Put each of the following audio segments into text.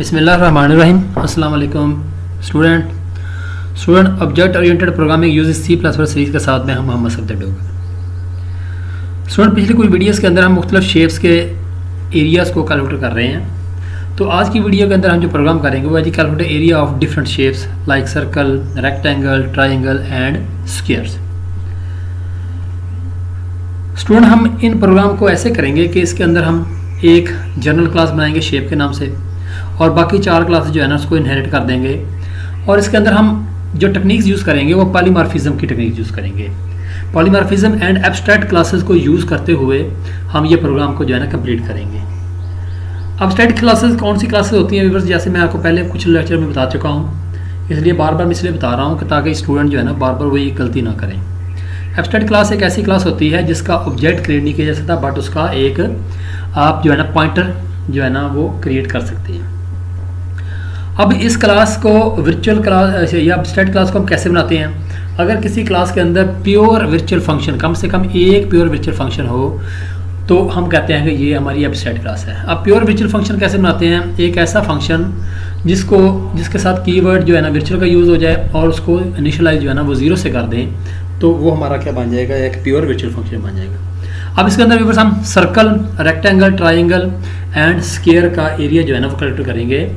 बिस्मिल्लाहिर्रहमानिर्रहीम। अस्सलाम वालेकुम student object oriented programming use C++ series के साथ में हम मोहम्मद सफदर डोगर। स्टूडेंट पिछली कुछ वीडियोस के अंदर हम मुख्तलिफ शेप्स के एरियाज़ को कैलकुलेट कर रहे हैं। तो आज की वीडियो के अंदर हम जो प्रोग्राम करेंगे वो है जी calculate area of different shapes like circle, rectangle, triangle and squares. Student हम इन प्रोग्राम को ऐसे करेंगे कि इसके अंदर हम एक जनरल क्लास बनाएंगे शेप के नाम से और बाकी 4 क्लासेस जो है ना उसको इनहेरिट कर देंगे। और इसके अंदर हम जो टेक्निक्स यूज़ करेंगे वो पॉलीमॉर्फिज्म की टेक्निक यूज़ करेंगे। पॉलीमॉर्फिज्म एंड एब्स्ट्रैक्ट क्लासेस को यूज़ करते हुए हम ये प्रोग्राम को जो है ना कंप्लीट करेंगे। एब्स्ट्रैक्ट क्लासेस कौन सी क्लासेस होती हैं व्यूअर्स, जैसे मैं आपको पहले कुछ लेक्चर में बता चुका हूँ, इसलिए बार बार मैं इसलिए बता रहा हूँ कि ताकि स्टूडेंट जो है ना बार बार वही गलती ना करें। एब्स्ट्रैक्ट क्लास एक ऐसी क्लास होती है जिसका ऑब्जेक्ट क्रिएट नहीं किया जा सकता, बट उसका एक आप जो है ना पॉइंटर जो है ना वो क्रिएट कर सकते हैं। अब इस क्लास को वर्चुअल क्लास या एब्स्ट्रैक्ट क्लास को हम कैसे बनाते हैं? अगर किसी क्लास के अंदर प्योर वर्चुअल फंक्शन, कम से कम एक प्योर वर्चुअल फंक्शन हो, तो हम कहते हैं कि ये हमारी एब्स्ट्रैक्ट क्लास है। अब प्योर वर्चुअल फंक्शन कैसे बनाते हैं? एक ऐसा फंक्शन जिसके साथ कीवर्ड जो है ना वर्चुअल का यूज़ हो जाए और उसको इनिशियलाइज जो है ना वो 0 से कर दें, तो वो हमारा क्या बन जाएगा? एक प्योर वर्चुअल फंक्शन बन जाएगा। अब इसके अंदर हम circle, rectangle, triangle and square का एरिया जो है ना वो कैलकुलेट करेंगे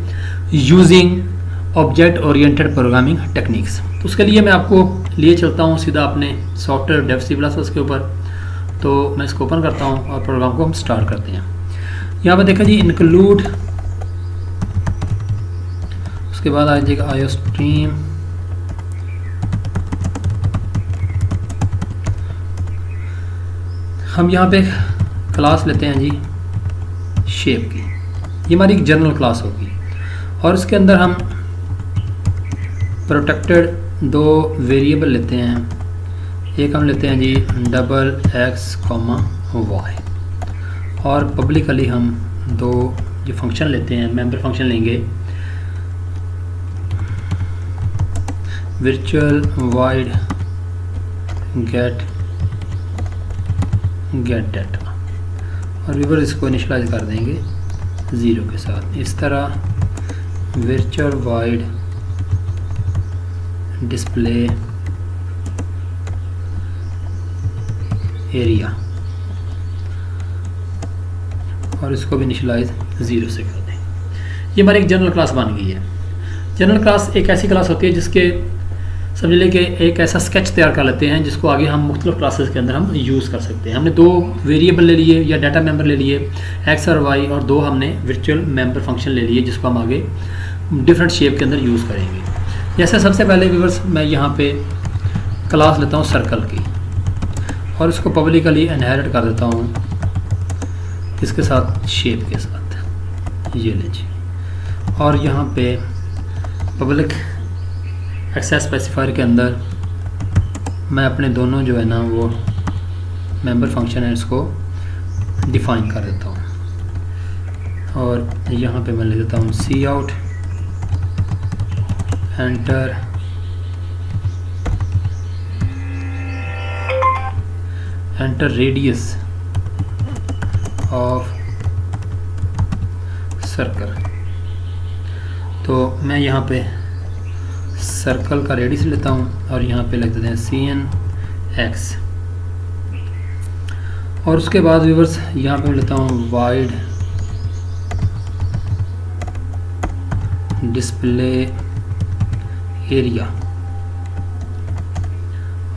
using object oriented programming techniques. तो उसके लिए मैं आपको लिए चलता हूँ सीधा अपने सॉफ्टवेयर डेव C++ के ऊपर। तो मैं इसको ओपन करता हूँ और प्रोग्राम को हम स्टार्ट करते हैं। यहाँ पर देखा जी इंक्लूड, उसके बाद आ जाएगा आईओ स्ट्रीम, हम यहाँ पे क्लास लेते हैं जी शेप की। ये हमारी एक जनरल क्लास होगी और इसके अंदर हम प्रोटेक्टेड 2 वेरिएबल लेते हैं। एक हम लेते हैं जी $x, y और पब्लिकली हम 2 जो फंक्शन लेते हैं, मेंबर फंक्शन लेंगे virtual void get data और व्यूअर इसको इनिशियलाइज कर देंगे 0 के साथ। इस तरह virtual void display area और इसको भी इनिशियलाइज 0 से कर दें। ये हमारी एक जनरल क्लास बन गई है। जनरल क्लास एक ऐसी क्लास होती है जिसके समझ लें कि एक ऐसा स्केच तैयार कर लेते हैं जिसको आगे हम मुख्तलिफ क्लासेस के अंदर हम यूज़ कर सकते हैं। हमने 2 वेरिएबल ले लिए या डाटा मेंबर ले लिए x और y, और 2 हमने वर्चुअल मेंबर फंक्शन ले लिए जिसको हम आगे डिफरेंट शेप के अंदर यूज़ करेंगे। जैसे सबसे पहले व्यूअर्स मैं यहाँ पे क्लास लेता हूँ सर्कल की और इसको पब्लिकली इनहेरिट कर देता हूँ इसके साथ शेप के साथ, ये लीजिए। और यहाँ पे पब्लिक एक्सेस स्पेसिफायर के अंदर मैं अपने दोनों जो है ना वो मेंबर फंक्शन है इसको डिफ़ाइन कर देता हूँ। और यहाँ पे मैं ले देता हूँ C out enter radius of circle. तो मैं यहाँ पे सर्कल का रेडियस लेता हूँ और यहाँ पे लिख देते हैं CN(x) और उसके बाद व्यूअर्स यहाँ पे लेता हूँ वाइड डिस्प्ले एरिया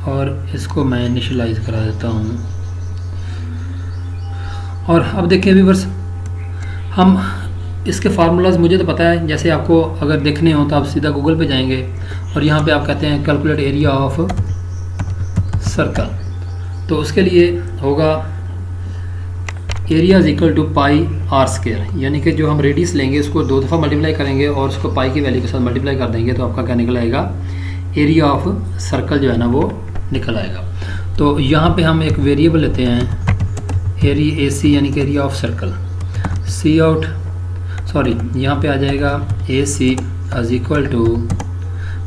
और इसको मैं इनिशियलाइज करा देता हूँ। और अब देखिए व्यूअर्स, हम इसके फार्मूलाज मुझे तो पता है, जैसे आपको अगर देखने हो तो आप सीधा गूगल पे जाएंगे और यहाँ पे आप कहते हैं कैलकुलेट एरिया ऑफ सर्कल। तो उसके लिए होगा area is equal to pi r square, यानी कि जो हम रेडियस लेंगे उसको 2 दफ़ा मल्टीप्लाई करेंगे और उसको पाई की वैल्यू के साथ मल्टीप्लाई कर देंगे तो आपका क्या निकल आएगा? एरिया ऑफ सर्कल जो है ना वो निकल आएगा। तो यहाँ पे हम एक वेरिएबल लेते हैं एरिया AC, यानी कि एरिया ऑफ सर्कल। सी आउट यहाँ पे आ जाएगा AC is equal to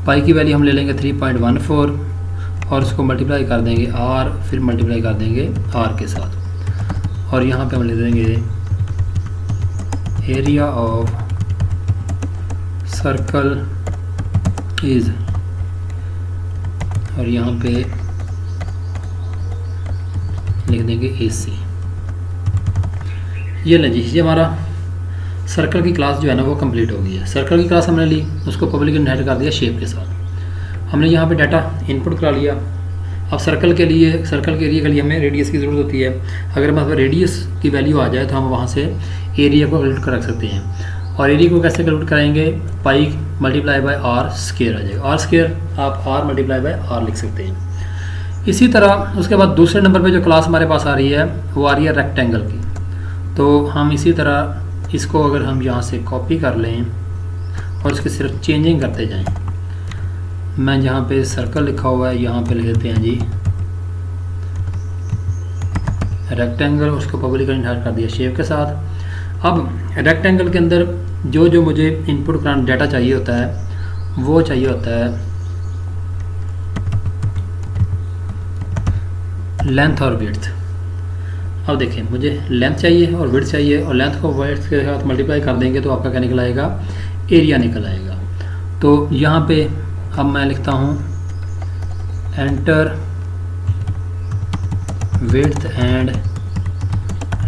pi की वैल्यू हम ले लेंगे 3.14 और उसको मल्टीप्लाई कर देंगे R, फिर मल्टीप्लाई कर देंगे R के साथ और यहाँ पे हम ले देंगे एरिया ऑफ सर्कल इज, और यहाँ पे लिख देंगे AC। ये लें जी, ये हमारा सर्कल की क्लास जो है ना वो कंप्लीट हो गई है। सर्कल की क्लास हमने ली, उसको पब्लिक इनहेरिट कर दिया शेप के साथ। हमने यहाँ पे डाटा इनपुट करा लिया। अब सर्कल के लिए, सर्कल के एरिया के लिए हमें रेडियस की ज़रूरत होती है। अगर हमारे पास रेडियस की वैल्यू आ जाए तो हम वहाँ से एरिया को कैलकुलेट कर सकते हैं। और एरिया को कैसे कैलकुलेट करेंगे, pi multiply by R square आ जाएगा। आर स्क्वायर आप आर मल्टीप्लाई बाय आर लिख सकते हैं। इसी तरह उसके बाद दूसरे नंबर पे जो क्लास हमारे पास आ रही है वो आ रही है रेक्टेंगल की। तो हम इसी तरह इसको अगर हम यहाँ से कॉपी कर लें और इसकी सिर्फ चेंजिंग करते जाएं, मैं जहाँ पे सर्कल लिखा हुआ है यहाँ पे लिख देते हैं जी रेक्टेंगल, उसको पब्लिक इनहेरिट कर दिया शेप के साथ। अब रेक्टेंगल के अंदर जो जो मुझे इनपुट करना डाटा चाहिए होता है वो चाहिए होता है लेंथ और विड्थ। अब देखिए मुझे लेंथ चाहिए और विड्थ चाहिए, और लेंथ को विड्थ के साथ मल्टीप्लाई कर देंगे तो आपका क्या निकल आएगा, एरिया निकल आएगा। तो यहाँ पे अब मैं लिखता हूँ enter width and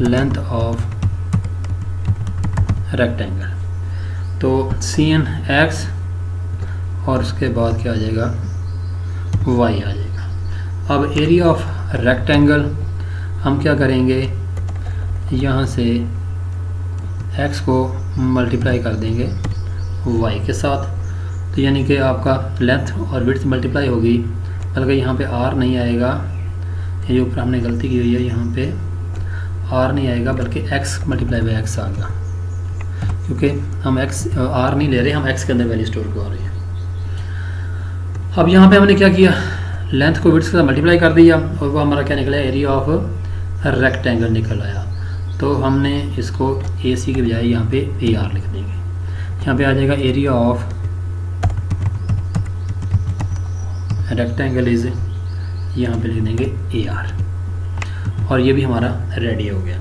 length of rectangle. तो CN X और उसके बाद क्या आ जाएगा, Y आ जाएगा। अब एरिया ऑफ रेक्टेंगल हम क्या करेंगे, यहाँ से x को मल्टीप्लाई कर देंगे y के साथ। तो यानी कि आपका लेंथ और विड्थ मल्टीप्लाई होगी, बल्कि यहाँ पे r नहीं आएगा, ये ऊपर हमने गलती की हुई है, यहाँ पे r नहीं आएगा बल्कि x मल्टीप्लाई बाई x आएगा, क्योंकि हम r नहीं ले रहे, हम x के अंदर वैल्यू स्टोर कर रहे हैं। अब यहाँ पे हमने क्या किया, लेंथ को विड्थ के साथ मल्टीप्लाई कर दिया और वो हमारा क्या निकला, एरिया ऑफ रेक्टेंगल निकल आया। तो हमने इसको AC के बजाय यहाँ पे AR लिख देंगे। यहाँ पे आ जाएगा एरिया ऑफ रेक्टेंगल इज, यहाँ पे लिख देंगे AR, और ये भी हमारा रेडी हो गया।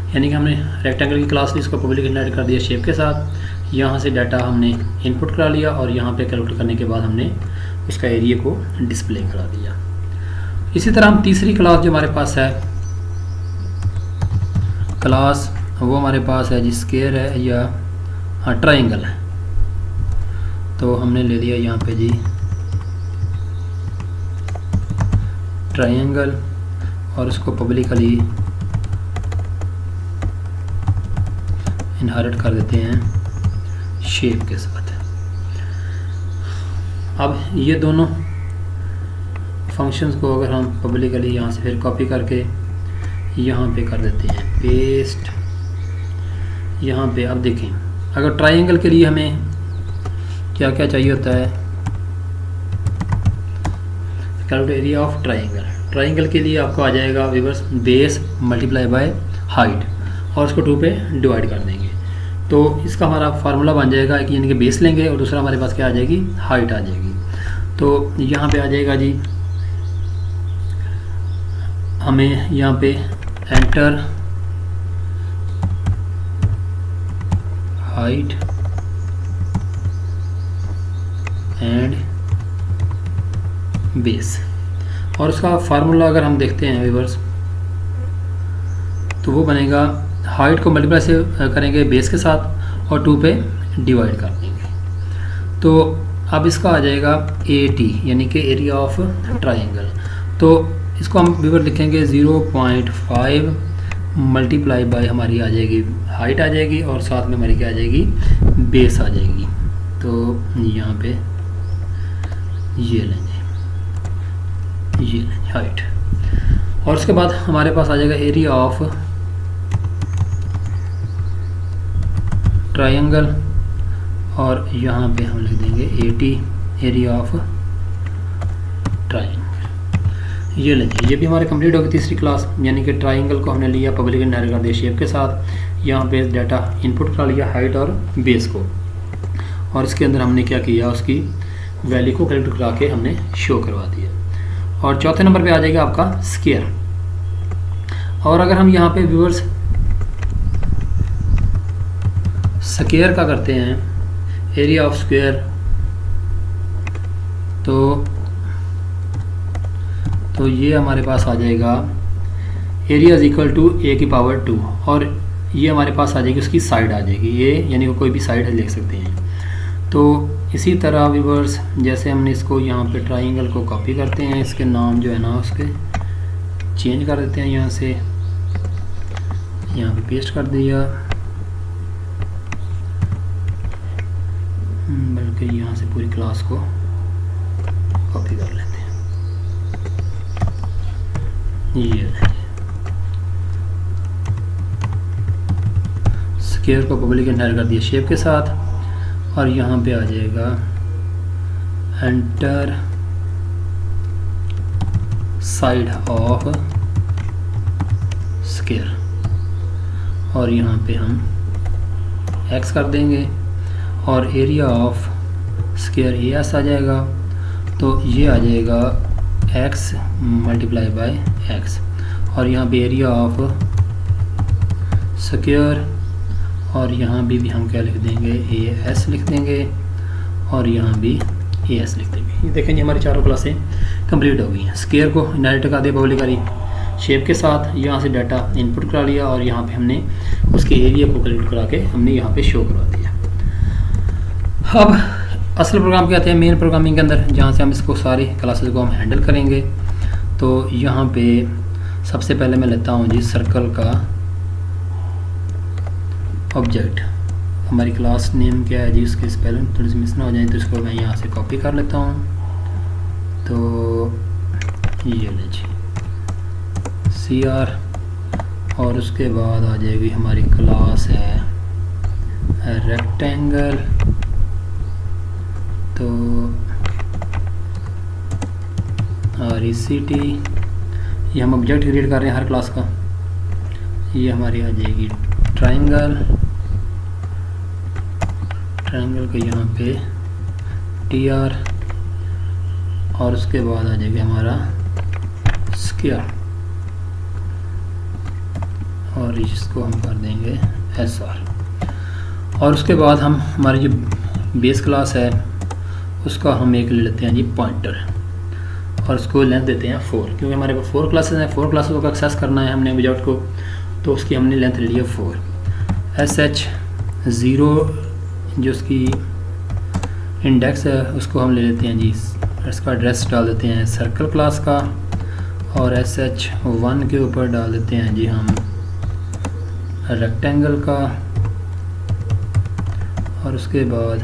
यानी कि हमने रेक्टेंगल की क्लास ली, इसको पब्लिक इनहेरिट कर दिया शेप के साथ। यहाँ से डाटा हमने इनपुट करा लिया और यहाँ पे कैलकुलेट करने के बाद हमने उसका एरिया को डिस्प्ले करा दिया। इसी तरह हम तीसरी क्लास जो हमारे पास है क्लास, वो हमारे पास है जी स्क्वायर है या ट्रायंगल है। तो हमने ले लिया यहाँ पे जी ट्रायंगल और उसको पब्लिकली इनहेरिट कर देते हैं शेप के साथ। अब ये दोनों फंक्शंस को अगर हम पब्लिकली यहाँ से फिर कॉपी करके यहाँ पे कर देते हैं पेस्ट, यहाँ पे अब देखें, अगर ट्रायंगल के लिए हमें क्या क्या चाहिए होता है, calculate area of triangle. Triangle के लिए आपको आ जाएगा viewers base multiply by height, और उसको 2 पे डिवाइड कर देंगे। तो इसका हमारा फार्मूला बन जाएगा कि यानी कि बेस लेंगे और दूसरा हमारे पास क्या आ जाएगी, हाइट आ जाएगी। तो यहाँ पे आ जाएगा जी, हमें यहाँ पे एंटर हाइट एंड बेस, और उसका फार्मूला अगर हम देखते हैं व्यूअर्स तो वो बनेगा, हाइट को मल्टीप्लाई से करेंगे बेस के साथ और 2 पे डिवाइड कर देंगे। तो अब इसका आ जाएगा AT यानी कि एरिया ऑफ ट्रायंगल। तो इसको हम व्यूअर लिखेंगे 0.5 मल्टीप्लाई बाय हमारी आ जाएगी हाइट आ जाएगी, और साथ में हमारी क्या आ जाएगी, बेस आ जाएगी। तो यहाँ पे ये लेंगे, ये लेंगे हाइट, और उसके बाद हमारे पास आ जाएगा एरिया ऑफ ट्रायंगल, और यहाँ पे हम लिख देंगे AT एरिया ऑफ ट्रायंगल। ये लेंगे, ये भी हमारे कंप्लीट होगी तीसरी क्लास, यानी कि ट्रायंगल को हमने लिया पब्लिक इनहेरिट कर दिया शेप के साथ। यहाँ पे डाटा इनपुट कर लिया हाइट और बेस को, और इसके अंदर हमने क्या किया, उसकी वैल्यू को कैलकुलेट करा के हमने शो करवा दिया। और चौथे नंबर पे आ जाएगा आपका स्क्वायर। और अगर हम यहाँ पे व्यूअर्स स्क्वायर का करते हैं, एरिया ऑफ स्क्वायर, तो ये हमारे पास आ जाएगा एरिया इज इक्वल टू ए की पावर 2, और ये हमारे पास आ जाएगी उसकी साइड आ जाएगी ए, यानी कोई भी साइड लिख सकते हैं। तो इसी तरह व्यूअर्स जैसे हमने इसको यहाँ पे ट्राइंगल को कॉपी करते हैं, इसके नाम जो है ना उसके चेंज कर देते हैं, यहाँ से यहाँ पे पेस्ट कर दिया, बल्कि यहाँ से पूरी क्लास को कॉपी कर लेते हैं। ये स्क्वायर को पब्लिक इनहेरिट कर दिया शेप के साथ, और यहाँ पे आ जाएगा एंटर साइड ऑफ स्क्वायर, और यहाँ पे हम x कर देंगे, और एरिया ऑफ स्क्वायर एस आ जाएगा, तो ये आ जाएगा x मल्टीप्लाई बाय x, और यहाँ पे एरिया ऑफ स्क्वायर, और यहाँ भी हम क्या लिख देंगे ए एस लिख देंगे, और यहाँ भी ए एस लिख देंगे। ये देखें जी हमारी चारों क्लासें कंप्लीट हो गई हैं। स्क्वायर को इनहेरिट कर दिया पब्लिकली शेप के साथ, यहाँ से डाटा इनपुट करा लिया, और यहाँ पे हमने उसके एरिया को कैलकुलेट करा के हमने यहाँ पे शो करवा दिया। अब असल प्रोग्राम क्या आते हैं मेन प्रोग्रामिंग के अंदर, जहाँ से हम इसको सारी क्लासेस को हम हैंडल करेंगे। तो यहाँ पे सबसे पहले मैं लेता हूँ जी सर्कल का ऑब्जेक्ट। हमारी क्लास नेम क्या है जी, उसके स्पेलिंग थोड़ी सी मिस ना हो जाए, तो इसको मैं यहाँ से कॉपी कर लेता हूँ। तो ये ले जी CR, और उसके बाद आ जाएगी हमारी क्लास है रेक्टेंगल। तो RECT, ये हम ऑब्जेक्ट क्रिएट कर रहे हैं हर क्लास का। ये हमारी आ जाएगी ट्राइंगल, ट्राइंगल के यहाँ पे TR, और उसके बाद आ जाएगा हमारा स्क्वायर, और इसको हम कर देंगे SR। और उसके बाद हम हमारी जो बेस क्लास है उसका हम एक ले लेते हैं जी पॉइंटर, और उसको लेंथ देते हैं 4, क्योंकि हमारे पास 4 क्लासेस हैं, 4 क्लासेस को एक्सेस करना है हमने ऑब्जेक्ट को, तो उसकी हमने लेंथ ले लिया 4। SH0 जो उसकी इंडेक्स है उसको हम ले लेते हैं जी, इसका एड्रेस डाल देते हैं सर्कल क्लास का, और SH1 के ऊपर डाल देते हैं जी हम रेक्टेंगल का, और उसके बाद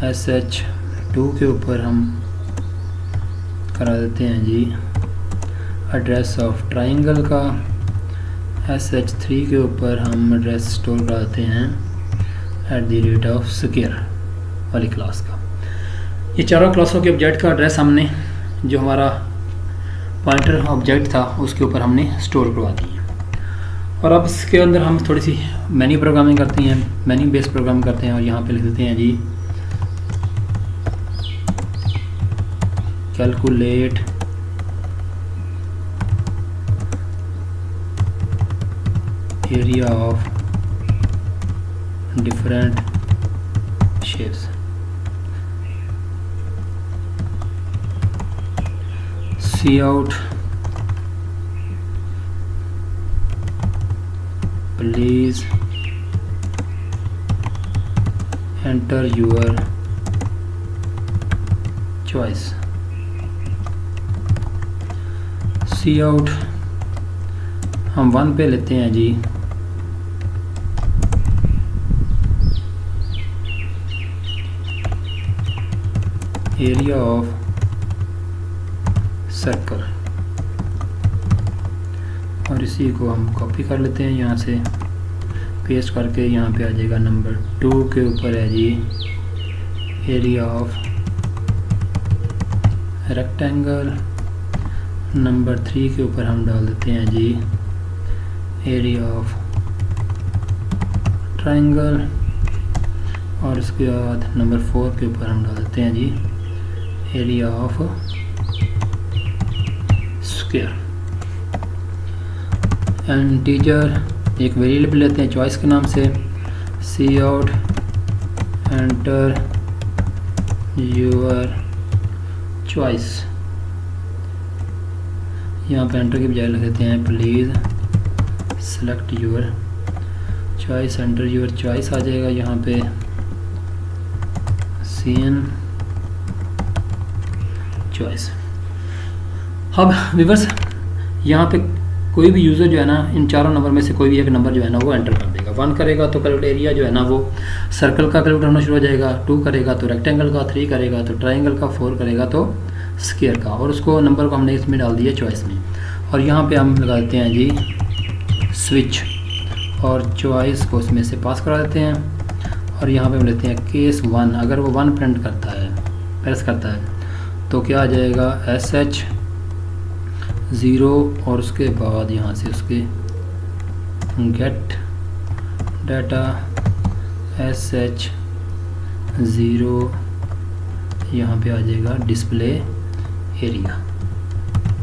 SH2 के ऊपर हम करा देते हैं जी एड्रेस ऑफ ट्राइंगल का, SH3 के ऊपर हम एड्रेस स्टोर कराते हैं @ स्क्वायर वाली क्लास का। ये चारों क्लासों के ऑब्जेक्ट का एड्रेस हमने जो हमारा पॉइंटर ऑब्जेक्ट था उसके ऊपर हमने स्टोर करवा दी है। और अब इसके अंदर हम थोड़ी सी मेन्यू प्रोग्रामिंग करते हैं, मेन्यू बेस्ड प्रोग्राम करते हैं, और यहाँ पे लिख देते हैं जी calculate area of different shapes, C out please enter your choice. C out हम 1 पे लेते हैं जी एरिया ऑफ सर्कल, और इसी को हम कॉपी कर लेते हैं यहाँ से पेस्ट करके, यहाँ पे आ जाएगा नंबर 2 के ऊपर है जी एरिया ऑफ रेक्टेंगल, नंबर 3 के ऊपर हम डाल देते हैं जी एरिया ऑफ ट्राइंगल, और उसके बाद नंबर 4 के ऊपर हम डाल देते हैं जी एरिया ऑफ स्क्वायर। इंटीजर एक वेरिएबल लेते हैं चॉइस के नाम से, C out, enter your choice. यहाँ पे एंटर की बजाय लिख देते हैं please select your choice, enter your choice आ जाएगा यहाँ पे सीन चॉइस। अब व्यूअर्स यहाँ पे कोई भी यूज़र जो है ना इन चारों नंबर में से कोई भी एक नंबर जो है ना वो एंटर कर देगा। 1 करेगा तो कैलकुलेट एरिया जो है ना वो सर्कल का कैलकुलेट होना शुरू हो जाएगा, 2 करेगा तो रेक्टेंगल का, 3 करेगा तो ट्राइंगल का, 4 करेगा तो स्क्वायर का, और उसको नंबर को हमने इसमें डाल दिया चॉइस में। और यहाँ पे हम लगा देते हैं जी स्विच, और चॉइस को इसमें से पास करा देते हैं। और यहाँ पे हम लेते हैं केस 1, अगर वो 1 प्रिंट करता है, प्रेस करता है, तो क्या आ जाएगा SH 0, और उसके बाद यहाँ से उसके गेट डाटा SH 0, यहाँ पे आ जाएगा डिस्प्ले एरिया,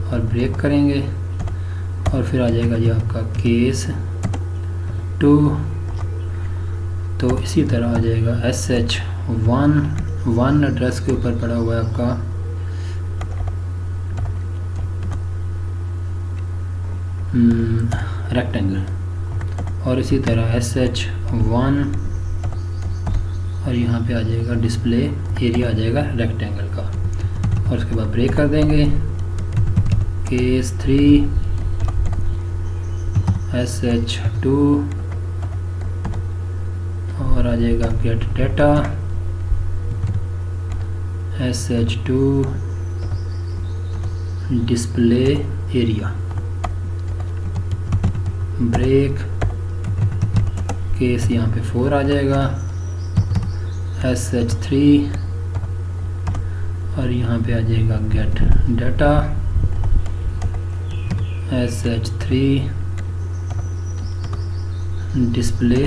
और ब्रेक करेंगे और फिर आ जाएगा जी आपका केस 2, तो इसी तरह आ जाएगा SH 1 एड्रेस के ऊपर पड़ा हुआ है आपका रेक्टेंगल, और इसी तरह SH 1, और यहाँ पे आ जाएगा डिस्प्ले एरिया आ जाएगा रेक्टेंगल का, और उसके बाद ब्रेक कर देंगे केस 3 SH 2, और आ जाएगा get data SH 2 display area, break case यहाँ पे 4 आ जाएगा SH 3, और यहाँ पे आ जाएगा get data SH 3 display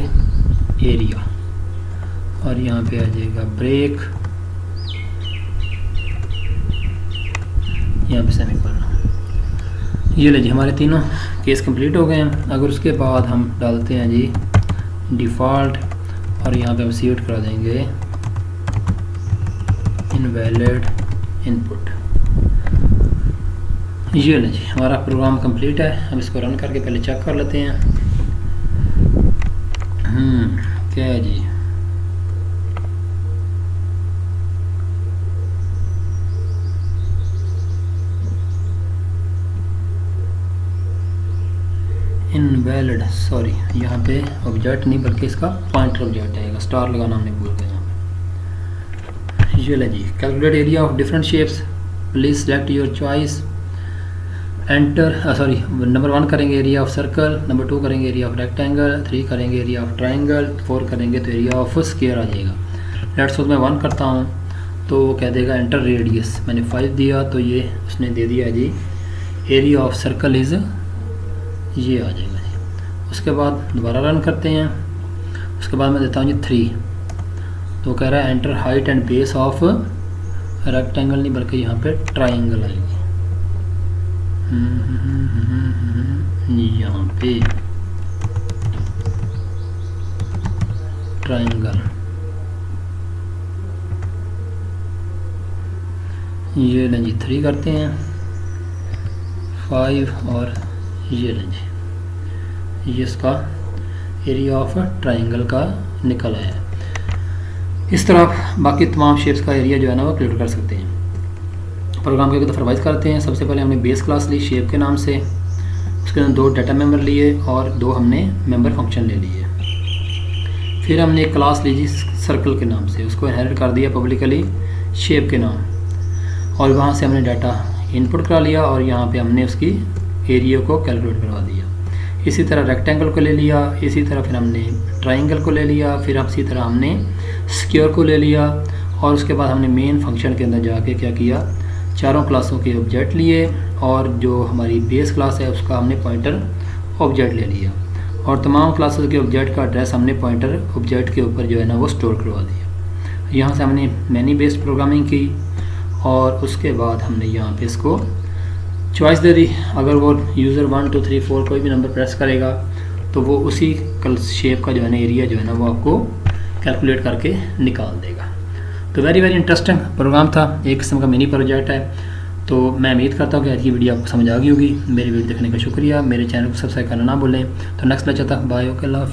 area, और यहाँ पे आ जाएगा ब्रेक, यहाँ पे सेमीकोलन। ये ले जी हमारे तीनों केस कंप्लीट हो गए हैं। अगर उसके बाद हम डालते हैं जी डिफ़ॉल्ट, और यहाँ पे हम सीट करा देंगे इनवैलिड इनपुट। ये ले जी हमारा प्रोग्राम कंप्लीट है। अब इसको रन करके पहले चेक कर लेते हैं। क्या है जी, इनवैलिड, सॉरी यहाँ पे ऑब्जेक्ट नहीं बल्कि इसका पॉइंटर ऑब्जेक्ट आएगा, स्टार लगाना हमने भूल गए यहाँ पे। ये ले जी calculate area of different shapes, please select your choice, enter sorry number 1 करेंगे एरिया ऑफ सर्कल, नंबर 2 करेंगे एरिया ऑफ रेक्टेंगल, 3 करेंगे एरिया ऑफ ट्राइंगल, 4 करेंगे तो एरिया ऑफ स्क्वायर आ जाएगा। लेट्स सपोज मैं 1 करता हूँ तो वो कह देगा एंटर रेडियस, मैंने 5 दिया तो ये उसने दे दिया जी एरिया ऑफ सर्कल इज़ ये आ जाएगा जी। उसके बाद दोबारा रन करते हैं। उसके बाद मैं देता हूँ जी 3, तो कह रहा है enter height and base of rectangle, नहीं बल्कि यहाँ पे ट्राइंगल आएगी। यहाँ पे ट्राइंगल, ये लें जी 3 करते हैं 5, और ये लें जी ये इसका एरिया ऑफ ट्राइंगल का निकल आया है। इस तरह बाकी तमाम शेप्स का एरिया जो है ना वो क्रिएट कर सकते हैं। प्रोग्राम को एक दफ़ा रिवाइज करते हैं। सबसे पहले हमने बेस क्लास ली शेप के नाम से, उसके अंदर 2 डाटा मेंबर लिए और 2 हमने मेंबर फंक्शन ले लिए। फिर हमने एक क्लास ली जी सर्कल के नाम से, उसको इनहेरिट कर दिया पब्लिकली शेप के नाम, और वहाँ से हमने डाटा इनपुट करा लिया और यहाँ पे हमने उसकी एरिया को कैलकुलेट करवा दिया। इसी तरह रेक्टेंगल को ले लिया, इसी तरह फिर हमने ट्राइंगल को ले लिया, फिर इसी तरह हमने स्क्वायर को ले लिया, और उसके बाद हमने मेन फंक्शन के अंदर जाके क्या किया, चारों क्लासों के ऑब्जेक्ट लिए, और जो हमारी बेस क्लास है उसका हमने पॉइंटर ऑब्जेक्ट ले लिया, और तमाम क्लासों के ऑब्जेक्ट का एड्रेस हमने पॉइंटर ऑब्जेक्ट के ऊपर जो है ना वो स्टोर करवा दिया। यहाँ से हमने मैनी बेस्ड प्रोग्रामिंग की, और उसके बाद हमने यहाँ पे इसको चॉइस दे दी। अगर वो यूज़र 1 2 3 4 कोई भी नंबर प्रेस करेगा तो वो उसी शेप का जो है ना एरिया जो है ना वो आपको कैलकुलेट करके निकाल देगा। तो वेरी इंटरेस्टिंग प्रोग्राम था, एक किस्म का मिनी प्रोजेक्ट है। तो मैं उम्मीद करता हूँ कि आज की वीडियो आपको समझ आ गई होगी। मेरी वीडियो देखने का शुक्रिया। मेरे चैनल को सब्सक्राइब करना ना भूलें। तो नेक्स्ट लेक्चर तक बाय, ओके, अल्लाह हाफ़िज़।